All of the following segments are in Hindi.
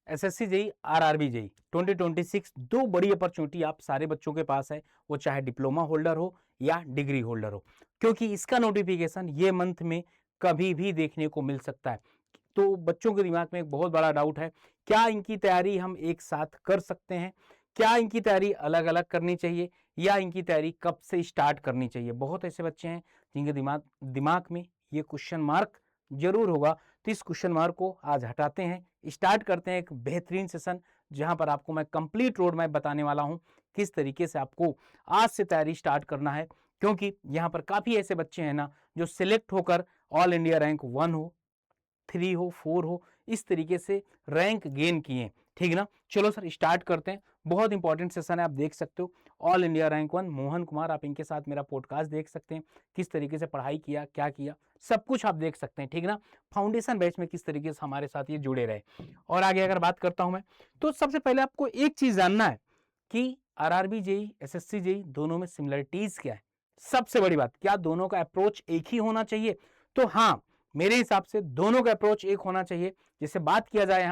एसएससी जेई, आरआरबी जेई 2026 दो बड़ी अपॉर्चुनिटी आप सारे बच्चों के पास है, वो चाहे डिप्लोमा होल्डर हो या डिग्री होल्डर हो, क्योंकि इसका नोटिफिकेशन ये मंथ में कभी भी देखने को मिल सकता है। तो बच्चों के दिमाग में एक बहुत बड़ा डाउट है, क्या इनकी तैयारी हम एक साथ कर सकते हैं, क्या इनकी तैयारी अलग अलग करनी चाहिए, या इनकी तैयारी कब से स्टार्ट करनी चाहिए। बहुत ऐसे बच्चे हैं जिनके दिमाग में ये क्वेश्चन मार्क जरूर होगा। तो इस क्वेश्चन मार्क को आज हटाते हैं, स्टार्ट करते हैं एक बेहतरीन सेशन, जहां पर आपको मैं कंप्लीट रोड मैप बताने वाला हूं किस तरीके से आपको आज से तैयारी स्टार्ट करना है। क्योंकि यहाँ पर काफी ऐसे बच्चे हैं ना जो सिलेक्ट होकर ऑल इंडिया रैंक 1 हो, 3 हो, 4 हो, इस तरीके से रैंक गेन किए। ठीक ना, चलो सर स्टार्ट करते हैं। बहुत इंपॉर्टेंट सेशन है, आप देख सकते हो all India rank 1 Mohan Kumar, आप इनके साथ मेरा पॉडकास्ट देख सकते हैं, किस तरीके से पढ़ाई किया, क्या किया, सब कुछ आप देख सकते हैं। ठीक ना, फाउंडेशन बैच में किस तरीके से हमारे साथ ये जुड़े रहे। और आगे अगर बात करता हूं मैं, तो सबसे पहले आपको एक चीज जानना है कि आरआरबी जेई, एसएससी जेई दोनों में सिमिलरिटीज क्या है। सबसे बड़ी बात, क्या दोनों का अप्रोच एक ही होना चाहिए? तो हाँ, मेरे हिसाब से दोनों का अप्रोच एक होना चाहिए। जैसे बात किया जाए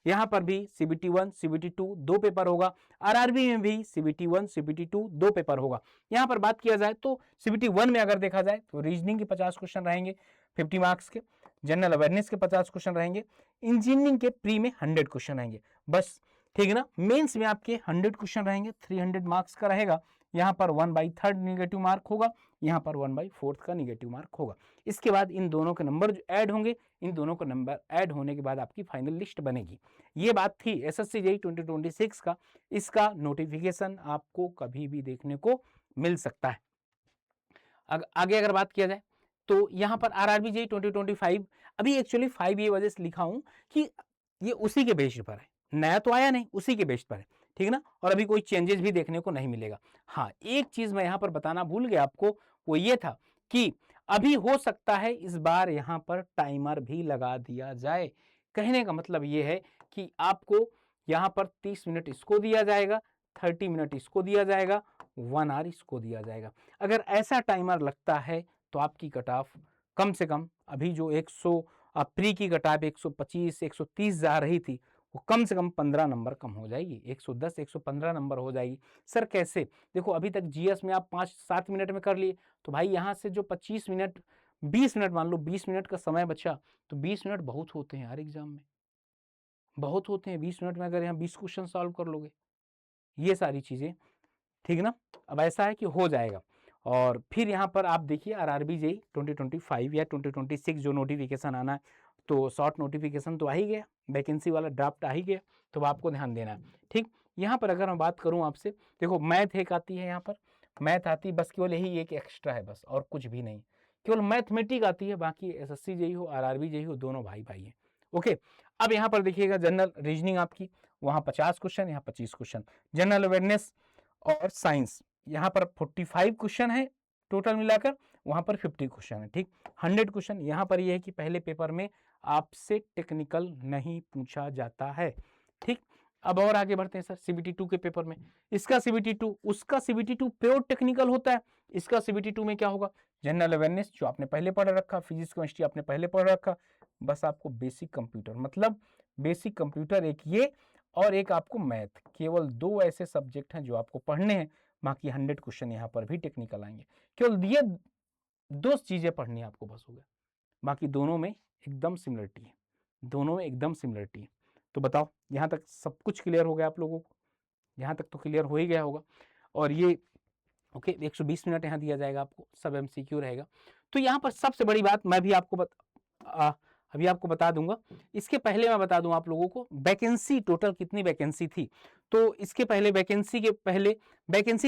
यहाँ पर भी सीबीटी 1 सीबीटी 2 दो पेपर होगा, आरआरबी में भी सीबीटी 1 सीबीटी 2 दो पेपर होगा। यहाँ पर बात किया जाए तो सीबीटी 1 में अगर देखा जाए तो रीजनिंग के 50 क्वेश्चन रहेंगे 50 मार्क्स के, जनरल अवेयरनेस के 50 क्वेश्चन रहेंगे, इंजीनियरिंग के प्री में 100 क्वेश्चन रहेंगे बस। ठीक है ना, मेंस में आपके 100 क्वेश्चन रहेंगे, 300 मार्क्स का रहेगा। यहाँ पर 1/3 निगेटिव मार्क होगा, यहाँ पर 1/4 का निगेटिव मार्क होगा। इसके बाद इन दोनों के नंबर जो ऐड होंगे, इन दोनों का नंबर ऐड होने के बाद आपकी फाइनल लिस्ट बनेगी। ये बात थी एसएससी जेईई 2026 का। इसका नोटिफिकेशन आपको कभी भी देखने को मिल सकता है। आगे अगर बात किया जाए तो यहाँ पर आरआरबी जेईई 2025, अभी एक्चुअली 5 ये वजह से लिखा हूं कि ये उसी के बेस पर है, नया तो आया नहीं, उसी के बेस पर है। ठीक ना, और अभी कोई चेंजेस भी देखने को नहीं मिलेगा। हाँ, एक चीज मैं यहाँ पर बताना भूल गया आपको, वो ये था कि अभी हो सकता है इस बार यहाँ पर टाइमर भी लगा दिया जाए। कहने का मतलब ये है कि आपको यहाँ पर 30 मिनट इसको दिया जाएगा, 30 मिनट इसको दिया जाएगा, 1 आवर इसको दिया जाएगा। अगर ऐसा टाइमर लगता है तो आपकी कट ऑफ कम से कम अभी जो 100 प्री की कट ऑफ 125 130 जा रही थी, वो कम से कम 15 नंबर कम हो जाएगी, 110 115 नंबर हो जाएगी। सर कैसे? देखो अभी तक जीएस में आप 5-7 मिनट में कर लिए, तो भाई यहाँ से जो 25 मिनट 20 मिनट मान लो, 20 मिनट का समय बचा, तो 20 मिनट बहुत होते हैं यार एग्जाम में, बहुत होते हैं 20 मिनट में। अगर यहाँ 20 क्वेश्चन सॉल्व कर लोगे, ये सारी चीजें, ठीक ना। अब ऐसा है कि हो जाएगा। और फिर यहाँ पर आप देखिए आरआरबी जेईई 2025 या 2026 जो नोटिफिकेशन आना है, तो शॉर्ट नोटिफिकेशन तो आ ही गया, वैकेंसी वाला ड्राफ्ट आ ही गया, तो आपको ध्यान देना है। ठीक, यहाँ पर अगर मैं बात करूँ आपसे, देखो मैथ एक आती है, यहाँ पर मैथ आती है, बस केवल यही एक एक्स्ट्रा है बस, और कुछ भी नहीं, केवल मैथमेटिक आती है। बाकी एसएससी जेईई हो, आरआरबी जेईई हो, दोनों भाई भाई है। ओके, अब यहाँ पर देखिएगा जनरल रीजनिंग आपकी, वहाँ 50 क्वेश्चन, यहाँ 25 क्वेश्चन। जनरल अवेयरनेस और साइंस, यहाँ पर 45 क्वेश्चन है टोटल मिलाकर, वहां पर 50 क्वेश्चन है। ठीक, 100 क्वेश्चन। यहाँ पर यह है कि पहले पेपर में आपसे टेक्निकल नहीं पूछा जाता है। ठीक, अब और आगे बढ़ते हैं सर सीबीटी 2 के पेपर में। इसका सीबीटी 2 उसका सीबीटी 2 प्योर टेक्निकल होता है। इसका सीबीटी 2 में क्या होगा? जनरल अवेयरनेस जो आपने पहले पढ़ रखा, फिजिक्स केमिस्ट्री आपने पहले पढ़ रखा, बस आपको बेसिक कंप्यूटर, मतलब बेसिक कंप्यूटर एक ये, और एक आपको मैथ, केवल 2 ऐसे सब्जेक्ट हैं जो आपको पढ़ने हैं। बाकी 100 क्वेश्चन यहाँ पर भी टेक्निकल आएंगे, केवल ये 2 चीजें पढ़नी है आपको, बस हो गया। बाकी दोनों में एकदम सिमिलरिटी है, दोनों में एकदम सिमिलरिटी है। तो बताओ, यहाँ तक सब कुछ क्लियर हो गया आप लोगों को? यहाँ तक तो क्लियर हो ही गया होगा। और ये ओके, 120 मिनट यहाँ दिया जाएगा आपको, सब एमसीक्यू रहेगा। तो यहाँ पर सबसे बड़ी बात मैं भी आपको अभी आपको बता दूंगा। इसके पहले मैं बता दूं आप लोगों को वैकेंसी टोटल कितनी वैकेंसी थी। तो इसके पहले वैकेंसी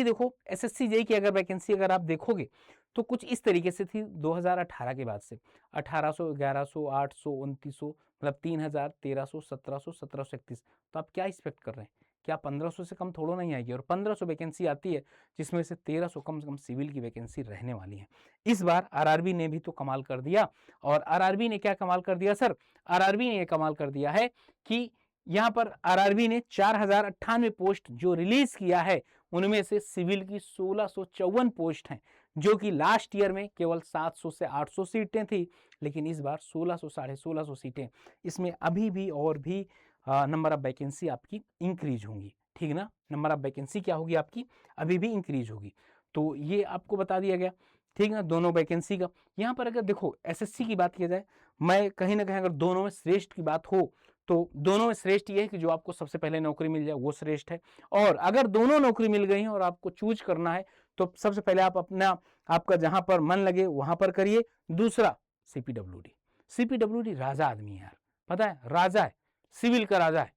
देखो, एसएससी जेईई की अगर वैकेंसी अगर आप देखोगे तो कुछ इस तरीके से थी 2018 के बाद से, 1800 1100 800 2900, मतलब 3000 1300 1700 1731। तो आप क्या एक्सपेक्ट कर रहे हैं? क्या 1500 से कम थोड़ा नहीं आएगी? और 1500 वैकेंसी आती है, जिसमें से 1300 कम से कम सिविल की वैकेंसी रहने वाली है। इस बार आरआरबी ने भी तो कमाल कर दिया। और आरआरबी ने क्या कमाल कर दिया सर? आरआरबी ने ये कमाल कर दिया है कि यहाँ पर आरआरबी ने 4098 पोस्ट जो रिलीज किया है, उनमें से सिविल की 1654 पोस्ट हैं, जो कि लास्ट ईयर में केवल 700 से 800 सीटें थी, लेकिन इस बार 1600 साढ़े 1600 सीटें। इसमें अभी भी और भी नंबर ऑफ वैकेंसी आपकी इंक्रीज होंगी, ठीक ना। नंबर ऑफ वैकेंसी क्या होगी आपकी, अभी भी इंक्रीज होगी। तो ये आपको बता दिया गया, ठीक ना, दोनों वैकेंसी का। यहाँ पर अगर देखो एसएससी की बात किया जाए, मैं कहीं ना कहीं अगर दोनों में श्रेष्ठ की बात हो तो दोनों में श्रेष्ठ ये है कि जो आपको सबसे पहले नौकरी मिल जाए वो श्रेष्ठ है। और अगर दोनों नौकरी मिल गई है और आपको चूज करना है तो सबसे पहले आप अपना, आपका जहां पर मन लगे वहां पर करिए। दूसरा सीपीडब्ल्यूडी, सीपीडब्ल्यूडी राजा आदमी है यार, पता है, राजा है, सिविल का राजा है,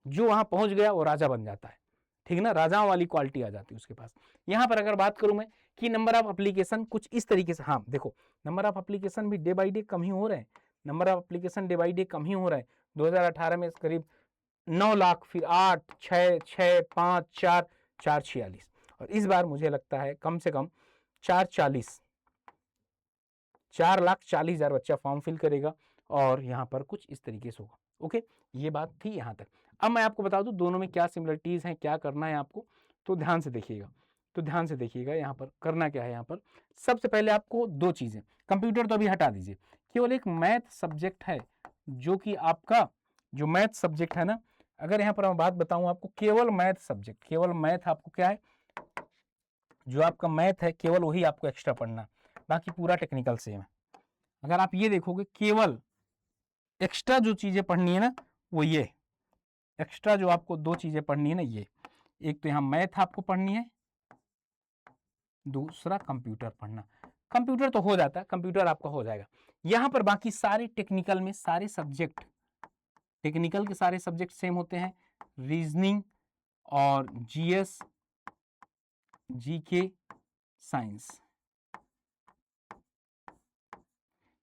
जो वहां पहुंच गया वो राजा बन जाता है, ठीक ना, राजाओं वाली क्वालिटी आ जाती है उसके पास। यहां पर अगर बात करूं मैं कि नंबर ऑफ एप्लीकेशन कुछ इस तरीके से, हाँ देखो नंबर ऑफ एप्लीकेशन भी डे बाई डे कम ही हो रहे हैं, number of application day by day कम ही हो रहा है। 2018 में करीब 9 लाख, फिर 8, 6, 6, 5, 4, 446, और इस बार मुझे लगता है कम से कम 4,40,000 बच्चा फॉर्म फिल करेगा और यहाँ पर कुछ इस तरीके से होगा। ओके, ये बात थी यहाँ तक। अब मैं आपको बता दूं दोनों में क्या सिमिलरिटीज हैं, क्या करना है आपको, तो ध्यान से देखिएगा, तो ध्यान से देखिएगा यहाँ पर करना क्या है। यहाँ पर सबसे पहले आपको दो चीजें, कंप्यूटर तो अभी हटा दीजिए, केवल एक मैथ सब्जेक्ट है जो कि आपका, जो मैथ सब्जेक्ट है ना, अगर यहाँ पर मैं बात बताऊं आपको, केवल मैथ सब्जेक्ट, केवल मैथ आपको क्या है, जो आपका मैथ है केवल वही आपको एक्स्ट्रा पढ़ना, बाकी पूरा टेक्निकल सेम है। अगर आप ये देखोगे केवल एक्स्ट्रा जो चीजें पढ़नी है ना वो ये, एक्स्ट्रा जो आपको दो चीजें पढ़नी है ना ये, एक तो यहाँ मैथ आपको पढ़नी है, दूसरा कंप्यूटर पढ़ना। कंप्यूटर तो हो जाता है, कंप्यूटर आपका हो जाएगा। यहां पर बाकी सारे टेक्निकल में सारे सब्जेक्ट, टेक्निकल के सारे सब्जेक्ट सेम होते हैं, रीजनिंग और जीएस, जीके, साइंस,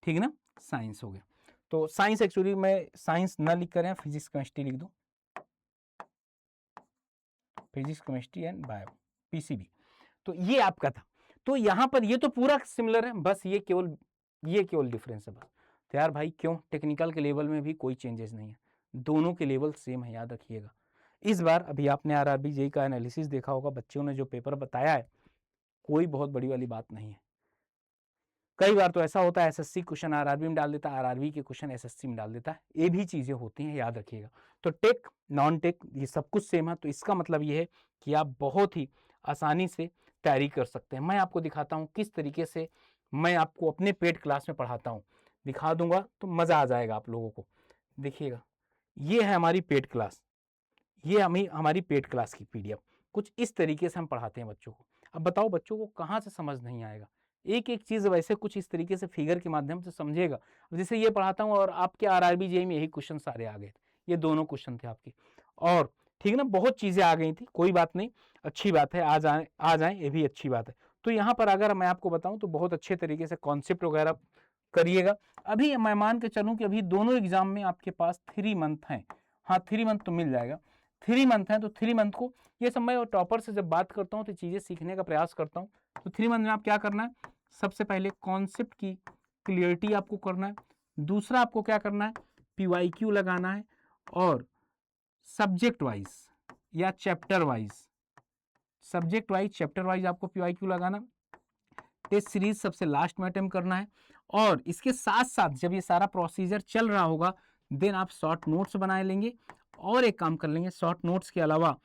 ठीक ना, साइंस हो गया। तो साइंस एक्चुअली मैं साइंस ना लिख कर फिजिक्स केमिस्ट्री लिख दूं, physics chemistry and bio, PCB. तो ये आपका था। तो यहां पर ये तो पूरा सिमिलर है, बस ये केवल डिफरेंस है बस। तो यार भाई क्यों, टेक्निकल के लेवल में भी कोई चेंजेस नहीं है, दोनों के लेवल सेम है, याद रखिएगा। इस बार अभी आपने आरआरबी जेईई का एनालिसिस देखा होगा, बच्चों ने जो पेपर बताया है कोई बहुत बड़ी वाली बात नहीं है। कई बार तो ऐसा होता है एसएससी क्वेश्चन आरआरबी में डाल देता है, आरआरबी के क्वेश्चन एसएससी में डाल देता है, ये भी चीजें होती हैं, याद रखिएगा। तो टेक नॉन टेक ये सब कुछ सेम है, तो इसका मतलब ये है कि आप बहुत ही आसानी से तैयारी कर सकते हैं। मैं आपको दिखाता हूँ किस तरीके से मैं आपको अपने पेड क्लास में पढ़ाता हूँ, दिखा दूंगा तो मजा आ जाएगा आप लोगों को। देखिएगा ये है हमारी पेड क्लास, ये हमारी पेड क्लास की पीडीएफ, कुछ इस तरीके से हम पढ़ाते हैं बच्चों को। अब बताओ बच्चों को कहाँ से समझ नहीं आएगा, एक एक चीज वैसे कुछ इस तरीके से फिगर के माध्यम से समझेगा। जैसे ये पढ़ाता हूँ और आपके आरआरबी जेईई में यही क्वेश्चन सारे आ गए थे, ये दोनों क्वेश्चन थे आपके, और ठीक ना, बहुत चीजें आ गई थी, कोई बात नहीं, अच्छी बात है, आ जाए ये भी अच्छी बात है। तो यहाँ पर अगर मैं आपको बताऊं तो बहुत अच्छे तरीके से कॉन्सेप्ट वगैरह करिएगा। अभी मैं मान के चलूं कि अभी दोनों एग्जाम में आपके पास 3 मंथ हैं, हाँ 3 मंथ तो मिल जाएगा, 3 मंथ है, तो 3 मंथ को ये सब मैं टॉपर से जब बात करता हूँ तो चीजें सीखने का प्रयास करता हूँ। तो 3 मंथ में आप क्या करना है, सबसे पहले कॉन्सेप्ट की क्लियरिटी आपको करना है, दूसरा आपको क्या करना है, पीवाईक्यू लगाना है, और सब्जेक्ट वाइज या chapter wise, subject wise chapter wise आपको पीवाईक्यू लगाना, टेस्ट सीरीज सबसे लास्ट में अटेम्प्ट करना है। और इसके साथ साथ जब ये सारा प्रोसीजर चल रहा होगा देन आप शॉर्ट नोट्स बना लेंगे, और एक काम कर लेंगे, शॉर्ट नोट्स के अलावा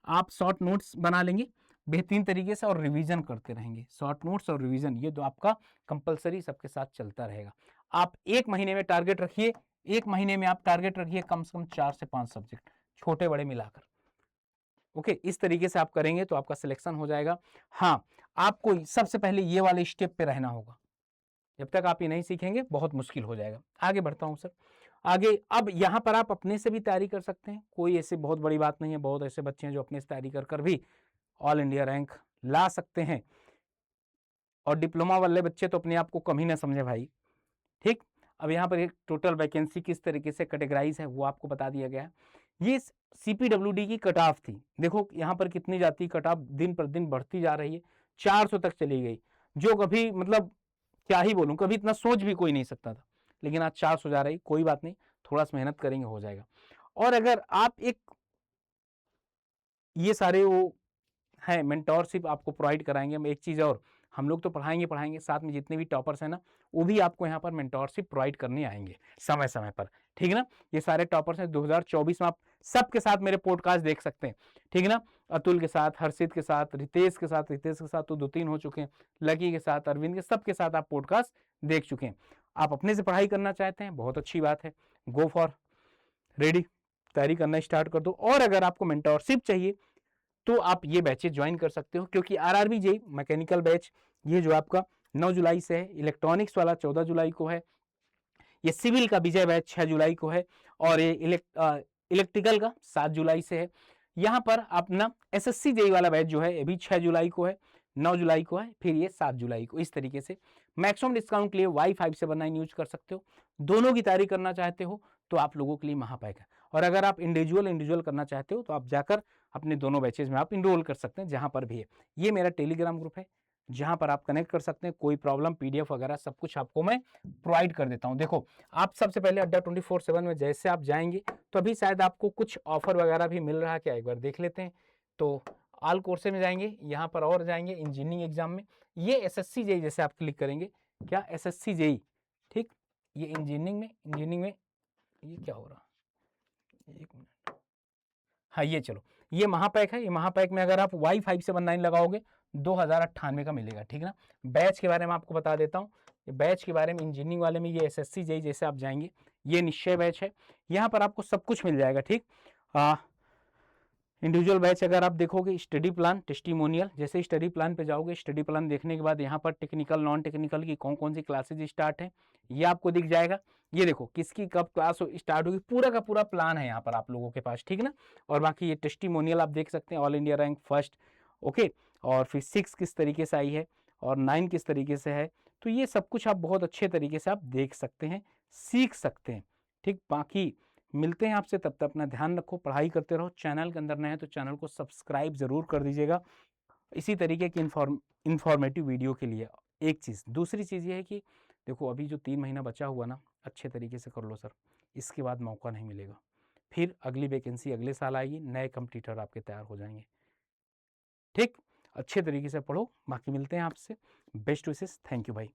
आप शॉर्ट नोट्स बना लेंगे बेहतरीन तरीके से और रिवीजन करते रहेंगे। शॉर्ट नोट्स और रिवीजन ये तो आपका कंपलसरी सबके साथ चलता रहेगा। आप 1 महीने में टारगेट रखिए, 1 महीने में आप टारगेट रखिए कम से कम 4 से 5 सब्जेक्ट छोटे बड़े मिलाकर। ओके, इस तरीके से आप करेंगे तो आपका सिलेक्शन हो जाएगा। हाँ, आपको सबसे पहले ये वाले स्टेप पे रहना होगा, जब तक आप ये नहीं सीखेंगे बहुत मुश्किल हो जाएगा। आगे बढ़ता हूं सर, आगे अब यहाँ पर आप अपने से भी तैयारी कर सकते हैं, कोई ऐसे बहुत बड़ी बात नहीं है, बहुत ऐसे बच्चे हैं जो अपने से तैयारी कर भी ऑल इंडिया रैंक ला सकते हैं, और डिप्लोमा वाले बच्चे तो अपने आप को कम ही ना समझे भाई, ठीक। अब यहाँ पर एक टोटल वैकेंसी किस तरीके से कैटेगराइज है वो आपको बता दिया गया है। ये सीपीडब्ल्यूडी की कट ऑफ थी, देखो यहाँ पर कितनी जाती कट ऑफ, दिन पर दिन बढ़ती जा रही है, 400 तक चली गई, जो कभी मतलब क्या ही बोलूं, कभी इतना सोच भी कोई नहीं सकता था, लेकिन आज 400 जा रही। कोई बात नहीं, थोड़ा सा मेहनत करेंगे हो जाएगा। और अगर आप एक ये सारे वो है मेंटोरशिप आपको प्रोवाइड कराएंगे हम, एक चीज़ और, हम लोग तो पढ़ाएंगे साथ में जितने भी टॉपर्स हैं ना वो भी आपको यहाँ पर मेंटोरशिप प्रोवाइड करने आएंगे समय समय पर, ठीक है ना। ये सारे टॉपर्स हैं 2024 में, आप सबके साथ मेरे पॉडकास्ट देख सकते हैं, ठीक है ना। अतुल के साथ, हर्षित के साथ, रितेश के साथ, रितेश के साथ तो 2-3 हो चुके हैं, लकी के साथ, अरविंद के, सबके साथ आप पॉडकास्ट देख चुके हैं। आप अपने से पढ़ाई करना चाहते हैं, बहुत अच्छी बात है, गो फॉर रेडी, तैयारी करना स्टार्ट कर दो। और अगर आपको मेंटोरशिप चाहिए तो आप ये बैचेज ज्वाइन कर सकते हो, क्योंकि आरआरबी जेईई मैकेनिकल बैच ये जो आपका 9 जुलाई से है, इलेक्ट्रॉनिक्स वाला 14 जुलाई को है, ये सिविल का विजय बैच 6 जुलाई को है, और ये इलेक्ट्रिकल का 7 जुलाई से है। यहाँ पर अपना एसएससी जेईई वाला बैच जो है ये भी 6 जुलाई को है, 9 जुलाई को है, फिर ये 7 जुलाई को। इस तरीके से मैक्सिमम डिस्काउंट के लिए Y579 यूज कर सकते हो। दोनों की तैयारी करना चाहते हो तो आप लोगों के लिए महापैक है। और अगर आप इंडिविजुअल करना चाहते हो तो आप जाकर अपने दोनों बैचेज में आप इनरोल कर सकते हैं, जहां पर भी है। ये मेरा टेलीग्राम ग्रुप है, जहां पर आप कनेक्ट कर सकते हैं। कोई प्रॉब्लम, पीडीएफ वगैरह सब कुछ आपको मैं प्रोवाइड कर देता हूं। देखो, आप सबसे पहले अड्डा 24/7 में जैसे आप जाएंगे तो अभी शायद आपको कुछ ऑफर वगैरह भी मिल रहा है क्या, एक बार देख लेते हैं। तो ऑल कोर्सेज में जाएंगे, यहाँ पर और जाएंगे इंजीनियरिंग एग्जाम में, ये एसएससी जेईई जैसे आप क्लिक करेंगे, क्या एसएससी जेईई, ठीक, ये इंजीनियरिंग में ये क्या हो रहा है, एक मिनट, हाँ ये चलो, ये महापैक है। ये महापैक में अगर आप Y579 लगाओगे 2098 का मिलेगा, ठीक है ना। बैच के बारे में आपको बता देता हूँ, बैच के बारे में इंजीनियरिंग वाले में ये एसएससी जेईई जैसे आप जाएंगे, ये निश्चय बैच है, यहाँ पर आपको सब कुछ मिल जाएगा, ठीक। इंडिविजुअल बैच अगर आप देखोगे, स्टडी प्लान, टेस्टिमोनियल, जैसे स्टडी प्लान पे जाओगे, स्टडी प्लान देखने के बाद यहाँ पर टेक्निकल, नॉन टेक्निकल की कौन कौन सी क्लासेज स्टार्ट है ये आपको दिख जाएगा। ये देखो किसकी कब क्लास स्टार्ट होगी, पूरा का पूरा प्लान है यहाँ पर आप लोगों के पास, ठीक है ना। और बाकी ये टेस्टिमोनियल आप देख सकते हैं, all India rank first, okay, और फिर 6 किस तरीके से आई है और 9 किस तरीके से है, तो ये सब कुछ आप बहुत अच्छे तरीके से आप देख सकते हैं, सीख सकते हैं, ठीक। बाकी मिलते हैं आपसे, तब तक अपना ध्यान रखो, पढ़ाई करते रहो। चैनल के अंदर नए हैं तो चैनल को सब्सक्राइब जरूर कर दीजिएगा, इसी तरीके की इंफॉर्मेटिव वीडियो के लिए। एक चीज़, दूसरी चीज़ ये है कि देखो अभी जो 3 महीना बचा हुआ ना, अच्छे तरीके से कर लो सर, इसके बाद मौका नहीं मिलेगा, फिर अगली वैकेंसी अगले साल आएगी, नए कंप्लीटर आपके तैयार हो जाएंगे, ठीक। अच्छे तरीके से पढ़ो, बाकी मिलते हैं आपसे, बेस्ट विशेस, थैंक यू भाई।